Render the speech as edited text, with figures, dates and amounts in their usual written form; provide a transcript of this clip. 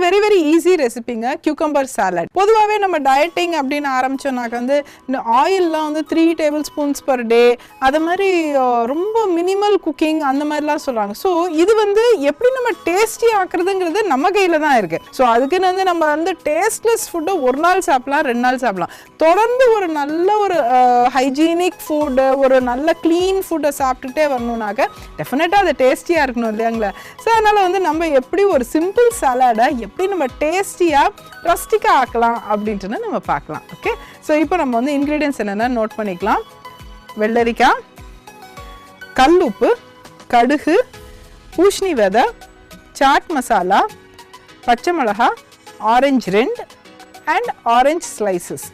Very very easy ரெசிபிங்க cucumber salad. பொதுவாகவே நம்ம டயட்டிங் அப்படின்னு ஆரம்பிச்சோம்னாக்க வந்து இந்த ஆயில்லாம் வந்து 3 டேபிள் ஸ்பூன்ஸ் பர் டே, அது மாதிரி ரொம்ப மினிமல் குக்கிங் அந்த மாதிரிலாம் சொல்கிறாங்க. ஸோ இது வந்து எப்படி நம்ம டேஸ்டி ஆக்குறதுங்கிறது நம்ம கையில் தான் இருக்குது. ஸோ அதுக்குன்னு வந்து நம்ம வந்து டேஸ்ட்லெஸ் ஃபுட்டை ஒரு நாள் சாப்பிடலாம், 2 நாள் சாப்பிடலாம். தொடர்ந்து ஒரு நல்ல ஒரு ஹைஜீனிக் ஃபுட்டு, ஒரு நல்ல க்ளீன் ஃபுட்டை சாப்பிட்டுட்டே வரணுன்னாக்க டெஃபினட்டாக அது டேஸ்டியாக இருக்கணும் இல்லையாங்களா? ஸோ அதனால் வந்து நம்ம எப்படி ஒரு சிம்பிள் சாலடை எப்படி நம்ம டேஸ்டியாக ரஸ்டிக்காக ஆக்கலாம் அப்படின்ட்டு நம்ம பார்க்கலாம். ஓகே, ஸோ இப்போ நம்ம வந்து இன்க்ரீடியன்ட்ஸ் என்னென்ன நோட் பண்ணிக்கலாம். வெள்ளரிக்காய், கல் உப்பு, கடுகு, பூசணி விதை, சாட் மசாலா, பச்சை மிளகா, ஆரஞ்சு 2 அண்ட் ஆரஞ்சு ஸ்லைசஸ்.